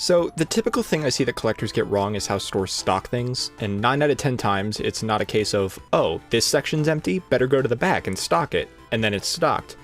So the typical thing I see that collectors get wrong is how stores stock things, and 9 out of 10 times it's not a case of, oh, this section's empty, better go to the back and stock it, and then it's stocked.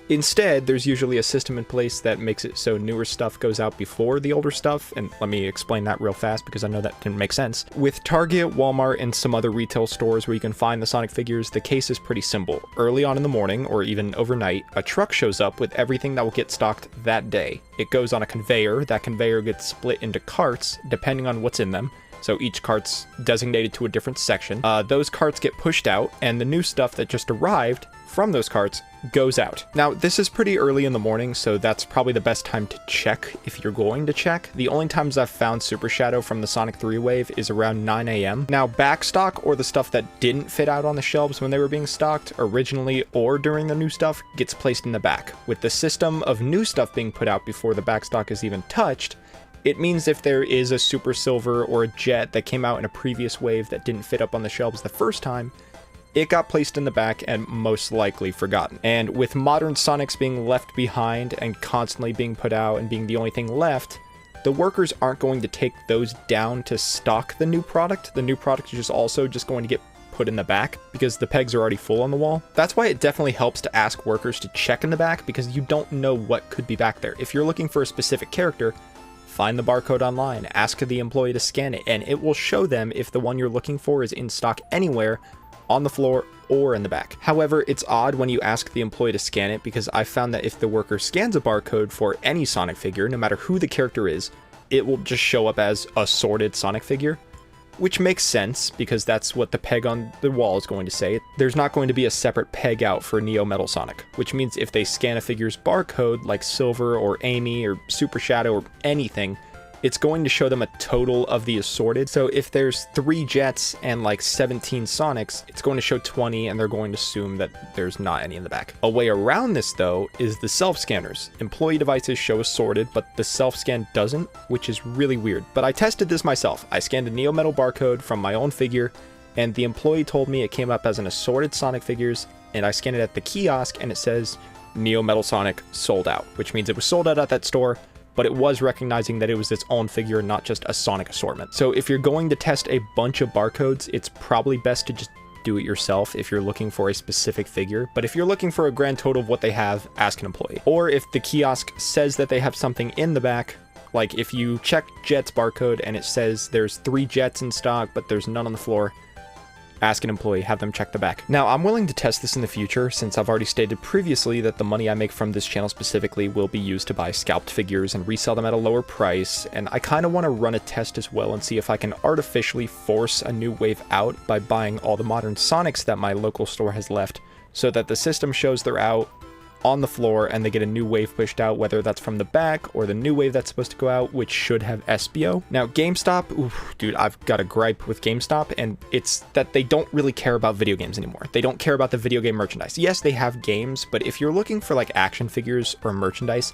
Instead, there's usually a system in place that makes it so newer stuff goes out before the older stuff, and let me explain that real fast because I know that didn't make sense. With Target, Walmart, and some other retail stores where you can find the Sonic figures, the case is pretty simple. Early on in the morning, or even overnight, a truck shows up with everything that will get stocked that day. It goes on a conveyor, that conveyor gets split into carts, depending on what's in them. So each cart's designated to a different section. Those carts get pushed out, and the new stuff that just arrived from those carts goes out. Now, this is pretty early in the morning, so that's probably the best time to check if you're going to check. The only times I've found Super Shadow from the Sonic 3 wave is around 9 a.m. Now, backstock, or the stuff that didn't fit out on the shelves when they were being stocked, originally or during the new stuff, gets placed in the back. With the system of new stuff being put out before the backstock is even touched, it means if there is a Super Silver or a Jet that came out in a previous wave that didn't fit up on the shelves the first time, it got placed in the back and most likely forgotten. And with modern Sonics being left behind and constantly being put out and being the only thing left, the workers aren't going to take those down to stock the new product. The new product is also just going to get put in the back because the pegs are already full on the wall. That's why it definitely helps to ask workers to check in the back, because you don't know what could be back there. If you're looking for a specific character, find the barcode online, ask the employee to scan it, and it will show them if the one you're looking for is in stock anywhere, on the floor, or in the back. However, it's odd when you ask the employee to scan it, because I found that if the worker scans a barcode for any Sonic figure, no matter who the character is, it will just show up as a sorted Sonic figure, which makes sense because that's what the peg on the wall is going to say. There's not going to be a separate peg out for Neo Metal Sonic, which means if they scan a figure's barcode like Silver or Amy or Super Shadow or anything, it's going to show them a total of the assorted. So if there's 3 Jets and like 17 Sonics, it's going to show 20, and they're going to assume that there's not any in the back. A way around this though is the self-scanners. Employee devices show assorted, but the self-scan doesn't, which is really weird. But I tested this myself. I scanned a Neo Metal barcode from my own figure, and the employee told me it came up as an assorted Sonic figures, and I scanned it at the kiosk and it says Neo Metal Sonic sold out, which means it was sold out at that store, but it was recognizing that it was its own figure, not just a Sonic assortment. So if you're going to test a bunch of barcodes, it's probably best to just do it yourself if you're looking for a specific figure. But if you're looking for a grand total of what they have, ask an employee. Or if the kiosk says that they have something in the back, like if you check Jet's barcode and it says there's 3 Jets in stock, but there's none on the floor, ask an employee, have them check the back. Now, I'm willing to test this in the future, since I've already stated previously that the money I make from this channel specifically will be used to buy scalped figures and resell them at a lower price, and I kind of want to run a test as well and see if I can artificially force a new wave out by buying all the modern Sonics that my local store has left, so that the system shows they're out on the floor and they get a new wave pushed out, whether that's from the back or the new wave that's supposed to go out, which should have SBO. Now, GameStop, oof, dude, I've got a gripe with GameStop, and it's that they don't really care about video games anymore. They don't care about the video game merchandise. Yes, they have games, but if you're looking for like action figures or merchandise,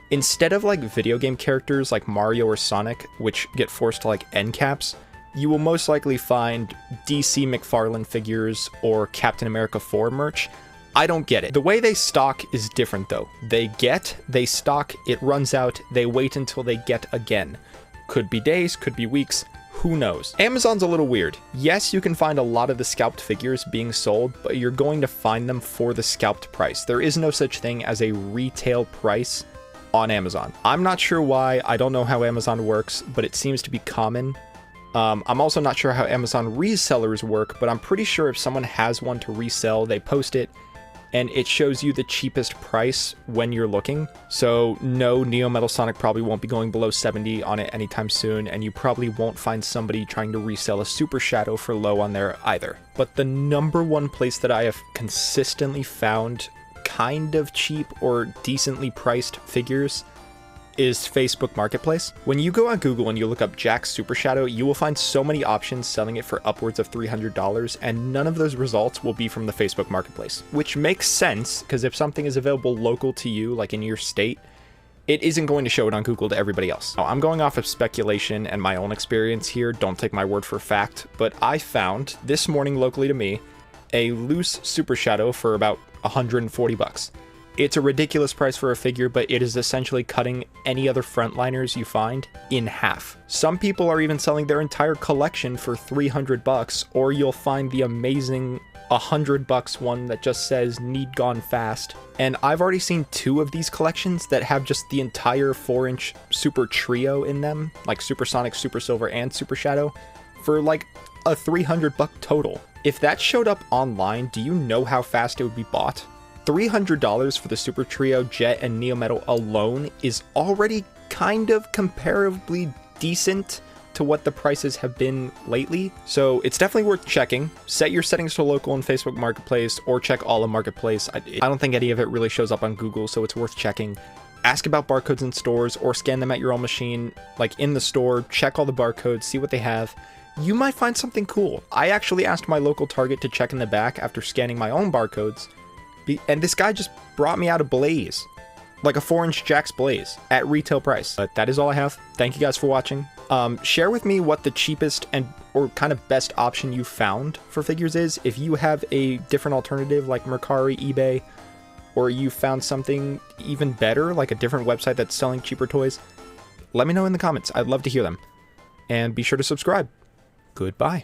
instead of like video game characters like Mario or Sonic, which get forced to like end caps, you will most likely find DC McFarlane figures or Captain America 4 merch. I don't get it. The way they stock is different though. They stock, it runs out, they wait until they get again. Could be days, could be weeks, who knows? Amazon's a little weird. Yes, you can find a lot of the scalped figures being sold, but you're going to find them for the scalped price. There is no such thing as a retail price on Amazon. I'm not sure why, I don't know how Amazon works, but it seems to be common. I'm also not sure how Amazon resellers work, but I'm pretty sure if someone has one to resell, they post it, and it shows you the cheapest price when you're looking. So no, Neo Metal Sonic probably won't be going below 70 on it anytime soon, and you probably won't find somebody trying to resell a Super Shadow for low on there either. But the number one place that I have consistently found kind of cheap or decently priced figures is Facebook Marketplace. When you go on Google and you look up Jack's Super Shadow, you will find so many options selling it for upwards of $300, and none of those results will be from the Facebook Marketplace, which makes sense because if something is available local to you, like in your state, it isn't going to show it on Google to everybody else. Now, I'm going off of speculation and my own experience here, don't take my word for fact, but I found this morning locally to me a loose Super Shadow for about 140 bucks. It's a ridiculous price for a figure, but it is essentially cutting any other frontliners you find in half. Some people are even selling their entire collection for $300, or you'll find the amazing $100 one that just says need gone fast. And I've already seen 2 of these collections that have just the entire 4-inch Super Trio in them, like Super Sonic, Super Silver, and Super Shadow, for like a $300 total. If that showed up online, do you know how fast it would be bought? $300 for the Super Trio, Jet, and Neo Metal alone is already kind of comparably decent to what the prices have been lately, so it's definitely worth checking. Set your settings to local in Facebook Marketplace, or check all of Marketplace. I don't think any of it really shows up on Google, so it's worth checking. Ask about barcodes in stores, or scan them at your own machine, like in the store. Check all the barcodes, see what they have. You might find something cool. I actually asked my local Target to check in the back after scanning my own barcodes, and this guy just brought me out a Blaze, like a 4-inch Jax Blaze at retail price. But that is all I have. Thank you guys for watching. Share with me what the cheapest or kind of best option you found for figures is. If you have a different alternative like Mercari, eBay, or you found something even better, like a different website that's selling cheaper toys, let me know in the comments. I'd love to hear them. And be sure to subscribe. Goodbye.